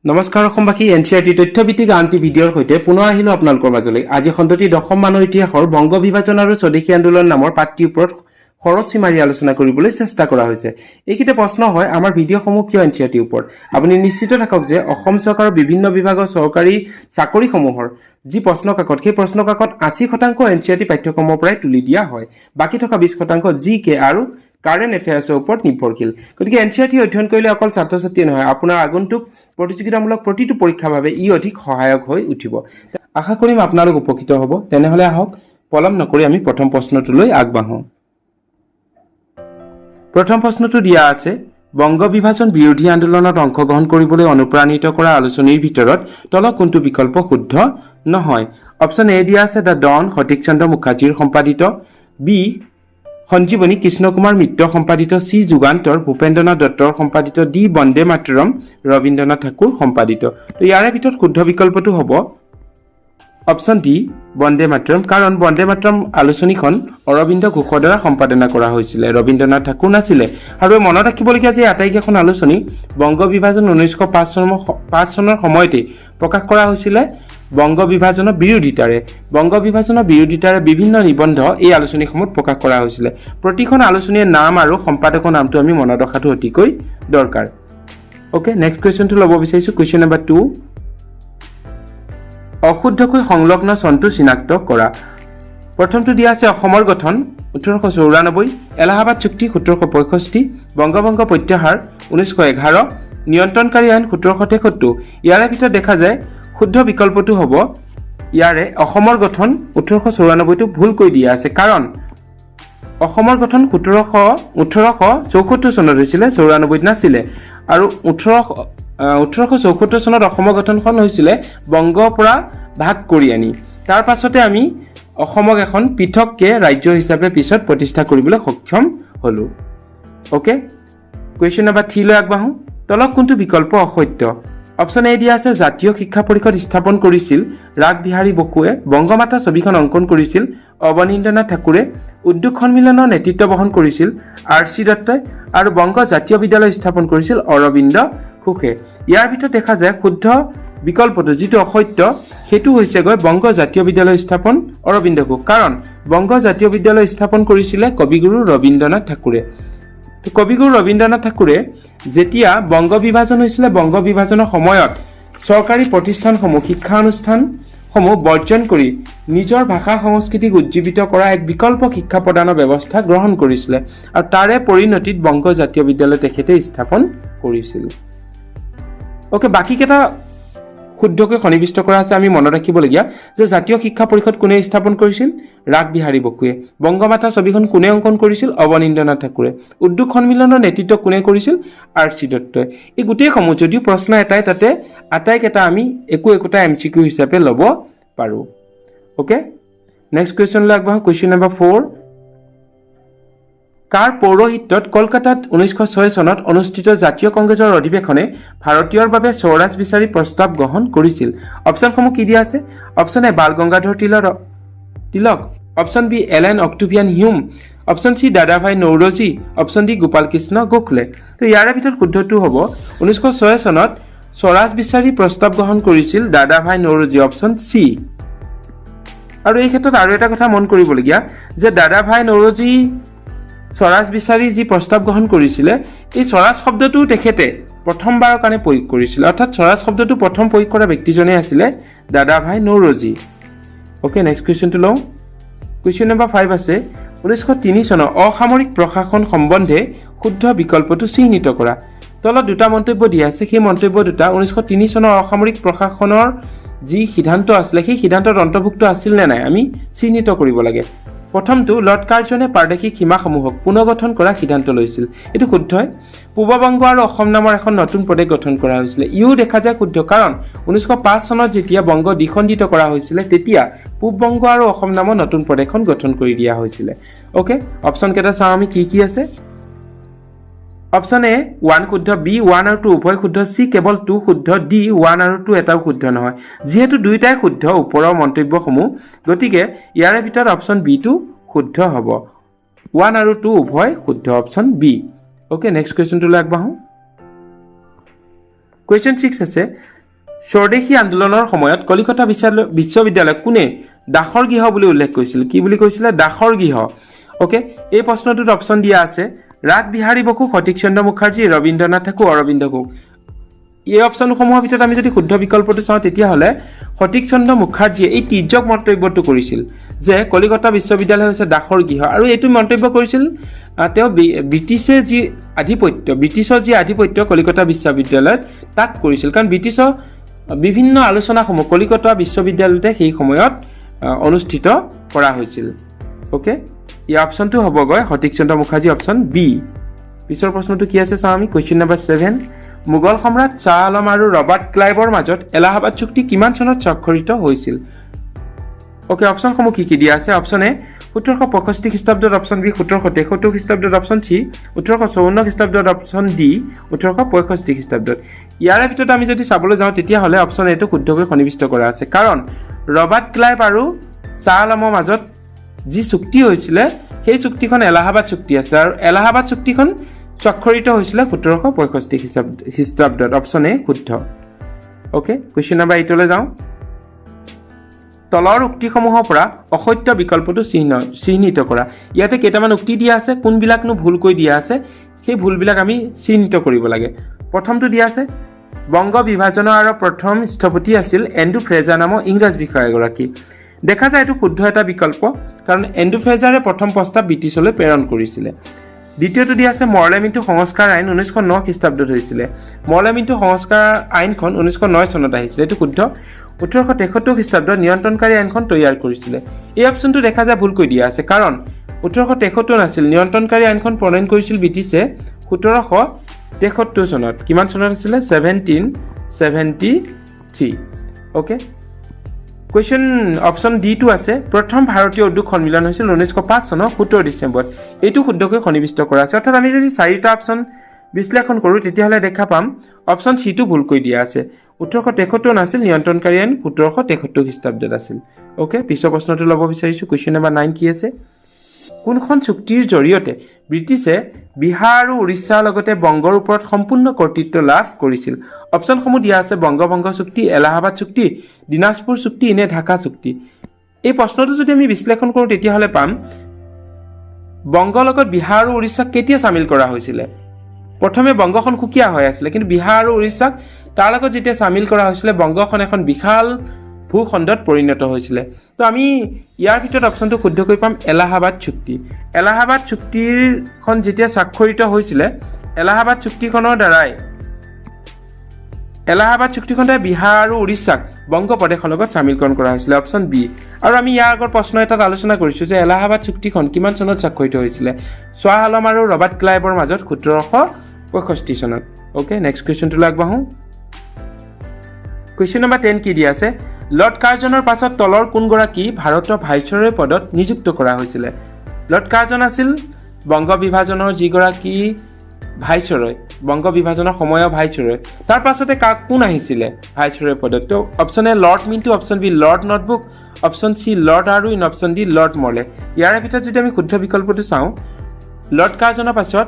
নমস্কাৰ অসমবাসী NCERT তথ্যভিত্তিক আনটি ভিডিঅ'ৰ সৈতে পুনৰ আহিলো আপোনালোকৰ মাজলৈ। আজি খণ্ডটি দশম মানৰ ইতিহাসৰ বংগ বিভাজন আৰু স্বদেশী আন্দোলন নামৰ পাঠটিৰ ওপৰত খৰচি মাৰি আলোচনা কৰিবলৈ চেষ্টা কৰা হৈছে। এইকেইটা প্ৰশ্ন হয় আমাৰ ভিডিঅ'সমূহ কিয় NCERTৰ ওপৰত। আপুনি নিশ্চিত থাকক যে অসম চৰকাৰৰ বিভিন্ন বিভাগৰ চৰকাৰী চাকৰিসমূহৰ যি প্ৰশ্ন কাকত সেই প্ৰশ্ন কাকত 80% NCERT পাঠ্যক্ৰমৰ পৰাই তুলি দিয়া হয়। বাকি থকা 20% GK আৰু কাৰেণ্ট এফেয়াৰ্ছৰ ওপৰত নিৰ্ভৰশীল। গতিকে NCERT অধ্যয়ন কৰিলে অকল ছাত্ৰ ছাত্ৰী নহয়, আপোনাৰ আগন্তুক প্ৰতিযোগিতামূলক প্ৰতিটো পৰীক্ষাৰ বাবে ই অধিক সহায়ক হৈ উঠিব। আশা কৰিম আপোনালোক উপকৃত হ'ব। তেনেহ'লে আহক পলম নকৰি আমি প্ৰথম প্ৰশ্নটোলৈ আগবাঢ়ো। প্ৰথম প্ৰশ্নটো দিয়া আছে, বংগ বিভাজন বিৰোধী আন্দোলনত অংশগ্ৰহণ কৰিবলৈ অনুপ্ৰাণিত কৰা আলোচনীৰ ভিতৰত তলৰ কোনটো বিকল্প শুদ্ধ নহয়? অপশ্যন এ দিয়া আছে দ্য ডন সতীশ চন্দ্ৰ মুখাৰ্জীৰ সম্পাদিত, বি সঞ্জীৱনী কৃষ্ণ কুমাৰ মিত্ৰ সম্পাদিত, চি যুগান্তৰ ভূপেন্দ্ৰনাথ দত্তৰ সম্পাদিত, ডি বন্দে মাতৰম ৰবীন্দ্ৰনাথ ঠাকুৰ সম্পাদিত। তো ইয়াৰে ভিতৰত শুদ্ধ বিকল্পটো হ'ব অপশ্যন ডি বন্দে মাতৰম, কাৰণ বন্দে মাতৰম আলোচনীখন অৰবিন্দ ঘোষৰ দ্বাৰা সম্পাদনা কৰা হৈছিলে, ৰবীন্দ্ৰনাথ ঠাকুৰ নাছিলে। আৰু মনত ৰাখিবলগীয়া যে আটাইকেইখন আলোচনী বংগ বিভাজন 1905 চনৰ সময়তে প্ৰকাশ কৰা হৈছিলে বংগ বিভাজনৰ বিৰোধিতাৰে। বংগ বিভাজনৰ বিৰোধিতাৰে বিভিন্ন নিবন্ধ এই আলোচনীসমূহত প্ৰকাশ কৰা হৈছিলে। প্ৰতিখন আলোচনীৰ নাম আৰু সম্পাদকৰ নামটো আমি মনত ৰখাটো অতিকৈ দৰকাৰ। অ'কে, নেক্সট কুৱেশ্যনটো ল'ব বিচাৰিছোঁ। কুৱেশ্যন নম্বৰ 2, অশুদ্ধকৈ সংলগ্ন চনটো চিনাক্ত কৰা। প্ৰথমটো দিয়া আছে অসমৰ গঠন 1894, এলাহাবাদ চুক্তি 1765, বংগভংগ প্ৰত্যাহাৰ 1911, নিয়ন্ত্ৰণকাৰী আইন 1773। ইয়াৰে ভিতৰত দেখা যায় শুদ্ধ বিকল্পটো হ'ব ইয়াৰে অসমৰ গঠন 1894টো ভুলকৈ দিয়া আছে, কাৰণ অসমৰ গঠন 1874 চনত হৈছিলে, 94 নাছিলে। আৰু 1874 চনত অসমৰ গঠনখন হৈছিলে বংগৰ পৰা ভাগ কৰি আনি। তাৰ পাছতে আমি অসমক এখন পৃথককে ৰাজ্য হিচাপে পিছত প্ৰতিষ্ঠা কৰিবলৈ সক্ষম হ'লোঁ। অ'কে, কুৱেশ্যন নম্বৰ 3 লৈ আগবাঢ়োঁ। তলত কোনটো বিকল্প অসত্য? অপশ্যন এ দিয়া আছে জাতীয় শিক্ষা পৰিষদ স্থাপন কৰিছিল ৰাগ বিহাৰী বসুৱে, বংগমাতা ছবিখন অংকন কৰিছিল অৱনীন্দ্ৰনাথ ঠাকুৰে, উদ্যোগ সন্মিলনৰ নেতৃত্ব বহন কৰিছিল RC দত্তই, আৰু বংগ জাতীয় বিদ্যালয় স্থাপন কৰিছিল অৰবিন্দ ঘোষে। ইয়াৰ ভিতৰত দেখা যায় শুদ্ধ বিকল্পটো যিটো অসত্য সেইটো হৈছেগৈ বংগ জাতীয় বিদ্যালয় স্থাপন অৰবিন্দ ঘোষ, কাৰণ বংগ জাতীয় বিদ্যালয় স্থাপন কৰিছিলে কবিগুৰু ৰবীন্দ্ৰনাথ ঠাকুৰে। কবিগুৰু ৰবীন্দ্ৰনাথ ঠাকুৰে যেতিয়া বংগ বিভাজন হৈছিলে, বংগ বিভাজনৰ সময়ত চৰকাৰী প্ৰতিষ্ঠানসমূহ শিক্ষানুষ্ঠানসমূহ বৰ্জন কৰি নিজৰ ভাষা সংস্কৃতিক উজ্জীৱিত কৰা এক বিকল্প শিক্ষা প্ৰদানৰ ব্যৱস্থা গ্ৰহণ কৰিছিলে, আৰু তাৰে পৰিণতিত বংগ জাতীয় বিদ্যালয় তেখেতে স্থাপন কৰিছিল। অ'কে, বাকীকেইটা শুদ্ধকৈ সন্নিৱিষ্ট কৰা আছে। আমি মনত ৰাখিবলগীয়া যে জাতীয় শিক্ষা পৰিষদ কোনে স্থাপন কৰিছিল? ৰাগ বিহাৰী বসুৱে। বংগমাতা ছবিখন কোনে অংকন কৰিছিল? অৱনীন্দ্ৰনাথ ঠাকুৰে। উদ্যোগ সন্মিলনৰ নেতৃত্ব কোনে কৰিছিল? RC দত্তই। এই গোটেইসমূহ যদিও প্ৰশ্ন এটাই, তাতে আটাইকেইটা আমি একোটা MCQ হিচাপে ল'ব পাৰোঁ। অ'কে, নেক্সট কুৱেশ্যনলৈ আগবাঢ়োঁ। কুৱেশ্যন নম্বৰ 4, কাৰ পৌৰোহিত্যত কলকাতাত 1906 চনত অনুষ্ঠিত জাতীয় কংগ্ৰেছৰ অধিৱেশনে ভাৰতীয়ৰ বাবে স্বৰাজ বিচাৰি প্ৰস্তাৱ গ্ৰহণ কৰিছিল? অপশ্যনসমূহ কি দিয়া আছে? Option A Bal Gangadhar Tilak, option B Allan Octavian Hume, option C Dadabhai Naoroji, option D Gopal Krishna Gokhale. তো ইয়াৰে ভিতৰত শুদ্ধটো হ'ব 1906 চনত স্বৰাজ বিচাৰি প্ৰস্তাৱ গ্ৰহণ কৰিছিল দাদাভাই নৌৰোজী, অপশ্যন চি। আৰু এই ক্ষেত্ৰত আৰু এটা কথা মন কৰিবলগীয়া যে দাদাভাই নৌৰোজী স্বৰাজ বিচাৰি যি প্ৰস্তাৱ গ্ৰহণ কৰিছিলে, এই স্বৰাজ শব্দটো তেখেতে প্ৰথমবাৰৰ কাৰণে প্ৰয়োগ কৰিছিলে, অৰ্থাৎ স্বৰাজ শব্দটো প্ৰথম প্ৰয়োগ কৰা ব্যক্তিজনে আছিলে দাদাভাই নৌৰোজী। অ'কে, নেক্সট কুৱেশ্যনটো লওঁ। কুৱেশ্যন নম্বৰ 5 আছে 1903 চনৰ অসামৰিক প্ৰশাসন সম্বন্ধে শুদ্ধ বিকল্পটো চিহ্নিত কৰা। তলত দুটা মন্তব্য দিয়া আছে, সেই মন্তব্য দুটা 1903 চনৰ অসামৰিক প্ৰশাসনৰ যি সিদ্ধান্ত আছিলে সেই সিদ্ধান্তত অন্তৰ্ভুক্ত আছিল নে নাই আমি চিহ্নিত কৰিব লাগে। প্ৰথমটো, লৰ্ড কাৰ্জনে প্ৰাদেশিক সীমাসমূহক পুনৰ্গঠন কৰাৰ সিদ্ধান্ত লৈছিল। এইটো শুদ্ধই। পূৰ্ববংগ আৰু অসম নামৰ এখন নতুন প্ৰদেশ গঠন কৰা হৈছিলে। ইও দেখা যায় শুদ্ধ, কাৰণ 1905 চনত যেতিয়া বংগ দ্বিখণ্ডিত কৰা হৈছিলে তেতিয়া পূব বংগ আৰু অসম নামৰ নতুন প্ৰদেশখন গঠন কৰি দিয়া হৈছিলে। অ'কে, অপশ্যন কেইটা চাওঁ আমি কি কি আছে। অপশ্যন এ 1 শুদ্ধ, বি 1 আৰু 2 উভয় শুদ্ধ, চি কেৱল 2 শুদ্ধ, ডি 1 আৰু 2 এটাও শুদ্ধ নহয়। যিহেতু দুয়োটাই শুদ্ধ ওপৰৰ মন্তব্যসমূহ, গতিকে ইয়াৰে ভিতৰত অপশ্যন বিটো শুদ্ধ হ'ব। 1 আৰু 2 উভয় শুদ্ধ, অপশ্যন বি। অ'কে, নেক্সট কুৱেশ্যনটোলৈ আগবাঢ়োঁ। কুৱেশ্যন 6 আছে স্বদেশী আন্দোলনৰ সময়ত কলিকতা বিশ্ববিদ্যালয় কোনে দাসৰ গৃহ বুলি উল্লেখ কৰিছিল কি বুলি কৈছিলে দাসৰ গৃহ ওকে এই প্ৰশ্নটোত অপচন দিয়া আছে ৰাগ বিহাৰী বসু সতীশচন্দ্ৰ মুখাৰ্জী ৰবীন্দ্ৰনাথ ঠাকুৰ অৰবিন্দ ঘোষ এই অপচনসমূহৰ ভিতৰত আমি যদি শুদ্ধ বিকল্পটো চাওঁ তেতিয়াহ'লে সতীশচন্দ্ৰ মুখাৰ্জীয়ে এই তিৰ্যক মন্তব্যটো কৰিছিল যে কলিকতা বিশ্ববিদ্যালয় হৈছে দাসৰ গৃহ আৰু এইটো মন্তব্য কৰিছিল তেওঁ ব্ৰিটিছৰ যি আধিপত্য কলিকতা বিশ্ববিদ্যালয়ত তাক কৰিছিল কাৰণ ব্ৰিটিছৰ বিভিন্ন আলোচনাসমূহ কলিকতা বিশ্ববিদ্যালয়তে সেই সময়ত অনুষ্ঠিত কৰা হৈছিল ওকে এই অপচনটো হ'বগৈ সতীশচন্দ্ৰ মুখাৰ্জী অপচন বি পিছৰ প্ৰশ্নটো কি আছে চাওঁ আমি কুৱেশ্যন নম্বৰ 7 মোগল সম্ৰাট শ্বাহ আলম আৰু ৰবাৰ্ট ক্লাইভৰ মাজত এলাহাবাদ চুক্তি কিমান চনত স্বাক্ষৰিত হৈছিল ওকে অপচনসমূহ কি দিয়া আছে অপচন এ 1765 খ্ৰীষ্টাব্দত অপচন বি 1773 খ্ৰীষ্টাব্দত অপচন চি 1854 খ্ৰীষ্টাব্দত অপচন ডি 1865 খ্ৰীষ্টাব্দত ইয়াৰে ভিতৰত আমি যদি চাবলৈ যাওঁ তেতিয়াহ'লে অপচন এটো শুদ্ধকৈ সন্নিৱিষ্ট কৰা আছে কাৰণ ৰবাৰ্ট ক্লাইভ আৰু শ্বাহ আলমৰ মাজত যি চুক্তি হৈছিলে সেই চুক্তিখন এলাহাবাদ চুক্তি আছে আৰু এলাহাবাদ চুক্তিখন স্বাক্ষৰিত হৈছিল 1765 খ্ৰীষ্টাব্দত অপচন এ শুদ্ধ ওকে কুৱেশ্যন নম্বৰ 8 লৈ যাওঁ তলৰ উক্তিসমূহৰ পৰা অসত্য বিকল্পটো চিহ্নিত কৰা ইয়াতে কেইটামান উক্তি দিয়া আছে কোনবিলাকনো ভুলকৈ দিয়া আছে সেই ভুলবিলাক আমি চিহ্নিত কৰিব লাগে প্ৰথমটো দিয়া আছে বংগ বিভাজনৰ আৰু প্ৰথম স্থপতি আছিল এণ্ড্ৰু ফ্ৰেজাৰ নামৰ ইংৰাজ বিষয়া এগৰাকী দেখা যায় এইটো শুদ্ধ এটা বিকল্প কাৰণ এণ্ড্ৰু ফ্ৰেজাৰে প্ৰথম প্ৰস্তাৱ ব্ৰিটিছলৈ প্ৰেৰণ কৰিছিলে দ্বিতীয়টো দিয়া আছে মৰলেমিণ্টু সংস্কাৰ আইন 1909 খ্ৰীষ্টাব্দত হৈছিলে মৰলেমিণ্টু সংস্কাৰ আইনখন 1909 চনত আহিছিলে এইটো শুদ্ধ 1873 খ্ৰীষ্টাব্দত নিয়ন্ত্ৰণকাৰী আইনখন তৈয়াৰ কৰিছিলে এই অপচনটো দেখা যায় ভুলকৈ দিয়া আছে কাৰণ 1873 নাছিল নিয়ন্ত্ৰণকাৰী আইনখন প্ৰণয়ন কৰিছিল ব্ৰিটিছে 1773 চনত কিমান চনত আছিলে 1773 ওকে কুৱেশ্যন অপচন ডি টো আছে প্ৰথম ভাৰতীয় উদ্যোগ সন্মিলন হৈছিল 1905 চনৰ 17 ডিচেম্বৰত এইটো শুদ্ধকৈ সন্নিৱিষ্ট কৰা আছে অৰ্থাৎ আমি যদি চাৰিটা অপচন বিশ্লেষণ কৰোঁ তেতিয়াহ'লে দেখা পাম অপচন চি টো ভুলকৈ দিয়া আছে 1873 নাছিল নিয়ন্ত্ৰণকাৰী আইন 1773 খ্ৰীষ্টাব্দত আছিল ওকে পিছৰ প্ৰশ্নটো ল'ব বিচাৰিছোঁ কুৱেশ্যন নম্বৰ 9 কি আছে কোনখন চুক্তিৰ জৰিয়তে ব্ৰিটিছে বিহাৰ আৰু উৰিষ্যাৰ লগতে বংগৰ ওপৰত সম্পূৰ্ণ কৰ্তৃত্ব লাভ কৰিছিল অপচনসমূহ দিয়া আছে বংগ চুক্তি এলাহাবাদ চুক্তি দিনাজপুৰ চুক্তি নে ঢাকা চুক্তি এই প্ৰশ্নটো যদি আমি বিশ্লেষণ কৰোঁ তেতিয়াহ'লে পাম বংগৰ লগত বিহাৰ আৰু উৰিষ্যাক কেতিয়া চামিল কৰা হৈছিলে প্ৰথমে বংগখন সুকীয়া হৈ আছিলে কিন্তু বিহাৰ আৰু উৰিষ্যাক তাৰ লগত যেতিয়া চামিল কৰা হৈছিলে বংগখন এখন বিশাল ভূখণ্ডত পৰিণত হৈছিলে তো আমি ইয়াৰ ভিতৰত অপচনটো শুদ্ধকৈ পাম এলাহাবাদ চুক্তিখন যেতিয়া স্বাক্ষৰিত হৈছিলে এলাহাবাদ চুক্তিখনৰ দ্বাৰাই বিহাৰ আৰু উৰিষ্যাক বংগ প্ৰদেশৰ লগত চামিলকৰণ কৰা হৈছিলে অপচন বি আৰু আমি ইয়াৰ আগৰ প্ৰশ্ন এটাত আলোচনা কৰিছোঁ যে এলাহাবাদ চুক্তিখন কিমান চনত স্বাক্ষৰিত হৈছিলে শ্বাহ আলম আৰু ৰবাৰ্ট ক্লাইভৰ মাজত 1765 চনত ওকে নেক্সট কুৱেশ্যনটোলৈ আগবাঢ়োঁ কুৱেশ্যন নম্বৰ 10 কি দিয়া আছে লৰ্ড কাৰ্জনৰ পাছত তলৰ কোনগৰাকী ভাৰতৰ ভাইচৰয় পদত নিযুক্ত কৰা হৈছিলে লৰ্ড কাৰ্জন আছিল বংগ বিভাজনৰ যিগৰাকী ভাইচৰয় বংগ বিভাজনৰ সময়ৰ ভাইচৰয় তাৰ পাছতে কোন আহিছিলে ভাইচৰয় পদত তো option A Lord Minto option B Lord Northbrook option C Lord Irwin option D Lord Morley ইয়াৰে ভিতৰত যদি আমি শুদ্ধ বিকল্পটো চাওঁ লৰ্ড কাৰ্জনৰ পাছত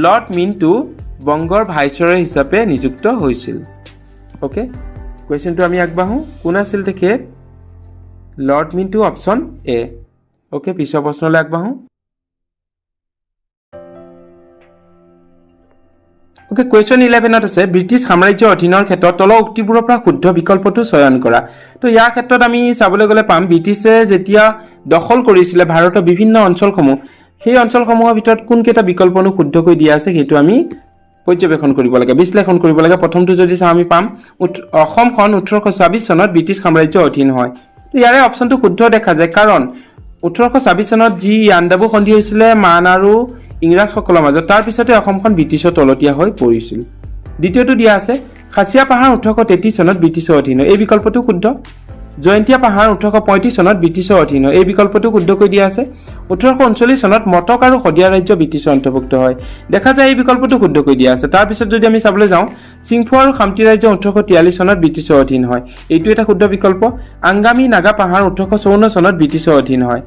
লৰ্ড মিণ্টু বংগৰ ভাইচৰয় হিচাপে নিযুক্ত হৈছিল ওকে কুৱেশ্যনটো আমি আগবাঢ়োঁ কোন আছিল তেখেত লৰ্ড মিণ্টু অপচন এ ওকে পিছৰ প্ৰশ্নলৈ আগবাঢ়োঁ ওকে কুৱেশ্যন 11ত আছে ব্ৰিটিছ সাম্ৰাজ্যৰ অধীনৰ ক্ষেত্ৰত তলৰ উক্তিবোৰৰ পৰা শুদ্ধ বিকল্পটো চয়ন কৰা তো ইয়াৰ ক্ষেত্ৰত আমি চাবলৈ গ'লে পাম ব্ৰিটিছে যেতিয়া দখল কৰিছিলে ভাৰতৰ বিভিন্ন অঞ্চলসমূহ সেই অঞ্চলসমূহৰ ভিতৰত কোনকেইটা বিকল্পনো শুদ্ধকৈ দিয়া আছে সেইটো আমি পৰ্যবেক্ষণ কৰিব লাগে বিশ্লেষণ কৰিব লাগে প্ৰথমটো যদি চাওঁ আমি পাম অসমখন 1826 চনত ব্ৰিটিছ সাম্ৰাজ্যৰ অধীন হয় তো ইয়াৰে অপচনটো শুদ্ধ দেখা যায় কাৰণ 1826 চনত যি ইয়াণ্ডাবু সন্ধি হৈছিলে মান আৰু ইংৰাজসকলৰ মাজত তাৰ পিছতে অসমখন ব্ৰিটিছৰ তলতীয়া হৈ পৰিছিল দ্বিতীয়টো দিয়া আছে খাচিয়া পাহাৰ 1833 চনত ব্ৰিটিছৰ অধীন হয় এই বিকল্পটো শুদ্ধ জয়ন্তীয়া পাহাৰ 1835 চনত ব্ৰিটিছৰ অধীন হয় এই বিকল্পটো শুদ্ধকৈ দিয়া আছে 1839 চনত মটক আৰু শদিয়া ৰাজ্য ব্ৰিটিছৰ অন্তৰ্ভুক্ত হয় দেখা যায় এই বিকল্পটো শুদ্ধকৈ দিয়া আছে তাৰ পিছত যদি আমি চাবলৈ যাওঁ চিংফু আৰু খামতি ৰাজ্য 1843 চনত ব্ৰিটিছৰ অধীন হয় এইটো এটা শুদ্ধ বিকল্প আংগামী নাগা পাহাৰ 1854 চনত ব্ৰিটিছৰ অধীন হয়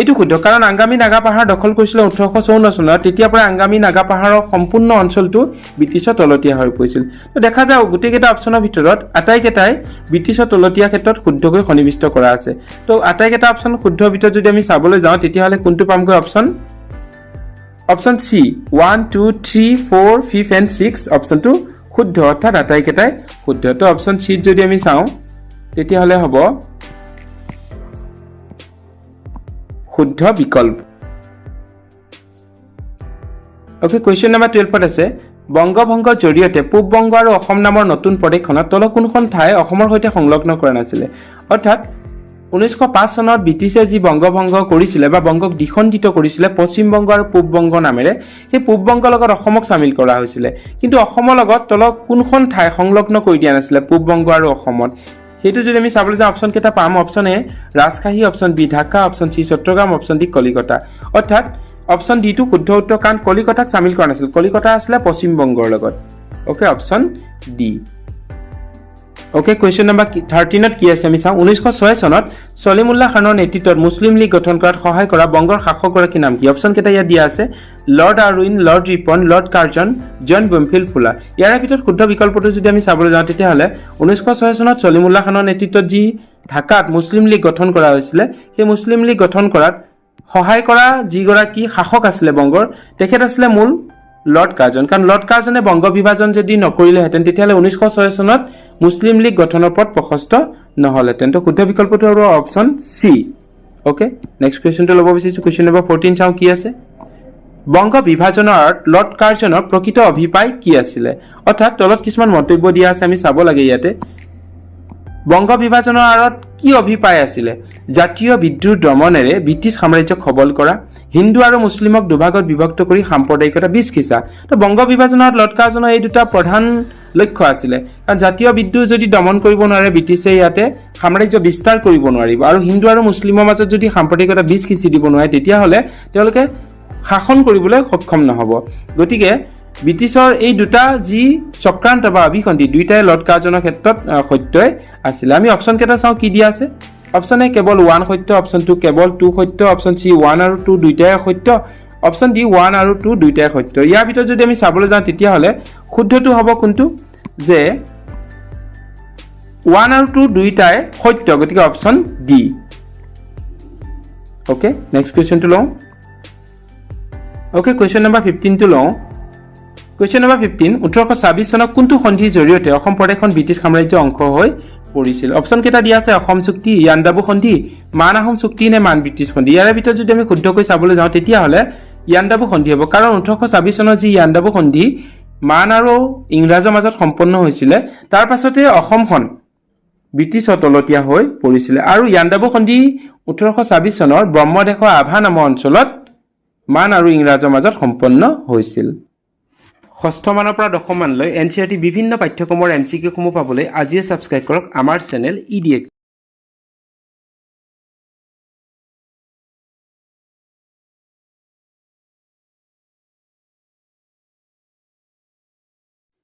এইটো শুদ্ধ কাৰণ আংগামী নাগা পাহাৰ দখল কৰিছিল 1854 চনত তেতিয়াৰ পৰা আংগামী নাগা পাহাৰৰ সম্পূৰ্ণ অঞ্চলটো ব্ৰিটিছৰ তলতীয়া হৈ পৰিছিল তো দেখা যায় গোটেইকেইটা অপচনৰ ভিতৰত আটাইকেইটাই ব্ৰিটিছৰ তলতীয়া ক্ষেত্ৰত শুদ্ধকৈ সন্নিৱিষ্ট কৰা আছে তো আটাইকেইটা অপচন শুদ্ধৰ ভিতৰত যদি আমি চাবলৈ যাওঁ তেতিয়াহ'লে কোনটো পামগৈ অপচন সি 1 2 3 4 5 and 6 অপচনটো শুদ্ধ অৰ্থাৎ আটাইকেইটাই শুদ্ধ তো অপচন সি যদি আমি চাওঁ তেতিয়াহ'লে হ'ব শুদ্ধ বিকল্প ওকে কোৱেশ্চন নম্বৰ 12 আছে বংগভংগৰ জৰিয়তে পূব বংগ আৰু অসম নামৰ নতুন প্ৰদেশখনত তল কোনখন ঠাই অসমৰ সৈতে সংলগ্ন কৰা নাছিলে অৰ্থাৎ 1905 চনত ব্ৰিটিছে যি বংগভংগ কৰিছিলে বা বংগক দ্বিখণ্ডিত কৰিছিলে পশ্চিম বংগ আৰু পূব বংগ নামেৰে সেই পূব বংগৰ লগত অসমক সামিল কৰা হৈছিলে কিন্তু অসমৰ লগত তল কোনখন ঠাই সংলগ্ন কৰি দিয়া নাছিলে পূব বংগ আৰু অসমত সেইটো যদি আমি চাবলৈ যাওঁ অপচন কেইটা পাম option A Rajshahi option B Dhaka option C Chittagong option D Calcutta অৰ্থাৎ অপচন ডি টো শুদ্ধ উত্তৰ কাৰণ কলিকতাক সামিল কৰা নাছিল কলিকতা আছিলে পশ্চিম বংগৰ লগত okay option D okay question number 13 ত কি আছে আমি চাওঁ 1906 চনত সলিমুল্লাহ খানৰ নেতৃত্বত মুছলিম লীগ গঠন কৰাত সহায় কৰা বংগৰ শাসকগৰাকীৰ নাম কি অপচন কেইটা ইয়াত দিয়া আছে Lord Irwin Lord Ripon Lord Curzon John Bampfylde Fuller ইয়াৰ ভিতৰত শুদ্ধ বিকল্পটো যদি আমি চাবলৈ যাওঁ তেতিয়াহ'লে 1906 চনত সলিমুল্লাহ খানৰ নেতৃত্বত যি ঢাকাত মুছলিম লীগ গঠন কৰা হৈছিলে সেই মুছলিম লীগ গঠন কৰাত সহায় কৰা যিগৰাকী শাসক আছিলে বংগৰ তেখেত আছিলে মূল লৰ্ড কাৰ্জন কাৰণ লৰ্ড কাৰ্জনে বংগ বিভাজন যদি নকৰিলেহেঁতেন তেতিয়াহ'লে 1906 চনত মুছলিম লীগ গঠনৰ পথ প্ৰশস্ত নহ'লহেঁতেন তো শুদ্ধ বিকল্পটো হ'ব অপচন সি ওকে নেক্সট কুৱেশ্যনটো ল'ব বিচাৰিছোঁ কুৱেশ্যন নম্বৰ 14 চাওঁ কি আছে বংগ বিভাজনৰ লৰ্ড কাৰ্জনৰ প্ৰকৃত অভিপ্ৰায় কি আছিলে অৰ্থাৎ তলত কিছুমান মন্তব্য দিয়া আছে আমি চাব লাগে ইয়াতে বংগ বিভাজনৰ আঁৰত কি অভিপ্ৰায় আছিলে জাতীয় বিদ্ৰোহ দমনেৰে ব্ৰিটিছ সাম্ৰাজ্যক সবল কৰা হিন্দু আৰু মুছলিমক দুভাগত বিভক্ত কৰি সাম্প্ৰদায়িকতা বিষ খিচা তো বংগ বিভাজনত লৰ্ড কাৰ্জনৰ এই দুটা প্ৰধান লক্ষ্য আছিলে কাৰণ জাতীয় বিদ্ৰোহ যদি দমন কৰিব নোৱাৰে ব্ৰিটিছে ইয়াতে সাম্ৰাজ্য বিস্তাৰ কৰিব নোৱাৰিব আৰু হিন্দু আৰু মুছলিমৰ মাজত যদি সাম্প্ৰদায়িকতা বিষ খিচি দিব নোৱাৰে তেতিয়াহ'লে তেওঁলোকে শাসন কৰিবলৈ সক্ষম নহ'ব গতিকে ব্ৰিটিছৰ এই দুটা যি চক্ৰান্ত বা অভিসন্ধি দুইটাই লৰ্ড কাৰ্জনৰ ক্ষেত্ৰত সত্যই আছিলে আমি অপচন কেইটা চাওঁ কি দিয়া আছে অপচন এ কেৱল 1 সত্য অপচন 2 কেৱল 2 সত্য অপচন সি 1 আৰু 2 দুইটাই সত্য অপচন ডি 1 আৰু 2 দুইটাই সত্য ইয়াৰ ভিতৰত যদি আমি চাবলৈ যাওঁ তেতিয়াহ'লে শুদ্ধটো হ'ব কোনটো যে 1 আৰু 2 দুইটাই সত্য গতিকে অপচন ডি ওকে নেক্সট কুৱেশ্যনটো লওঁ ওকে কুৱেশ্যন নম্বৰ 15 টো লওঁ কুৱেশ্যন নম্বৰ 15 1826 চনত কোনটো সন্ধিৰ জৰিয়তে অসম প্ৰদেশখন ব্ৰিটিছ সাম্ৰাজ্যৰ অংশ হৈ পৰিছিল অপচন কেইটা দিয়া আছে অসম চুক্তি ইয়াণ্ডাবু সন্ধি মান আহোম চুক্তি নে মান ব্ৰিটিছ সন্ধি ইয়াৰ ভিতৰত যদি আমি শুদ্ধকৈ চাবলৈ যাওঁ তেতিয়াহ'লে ইয়াণ্ডাবু সন্ধি হ'ব কাৰণ 1826 চনত যি ইয়াণ্ডাবু সন্ধি মান আৰু ইংৰাজৰ মাজত সম্পন্ন হৈছিলে তাৰ পাছতে অসমখন ব্ৰিটিছৰ তলতীয়া হৈ পৰিছিলে আৰু ইয়াণ্ডাবু সন্ধি 1826 চনৰ ব্ৰহ্মদেশৰ আভা নামৰ অঞ্চলত মান আৰু ইংৰাজৰ মাজত সম্পন্ন হৈছিল ষষ্ঠ মানৰ পৰা দশম মানলৈ NCERT বিভিন্ন পাঠ্যক্ৰমৰ MCQ সমূহ পাবলৈ আজিয়ে সাবস্ক্ৰাইব কৰক আমাৰ চেনেল ADRE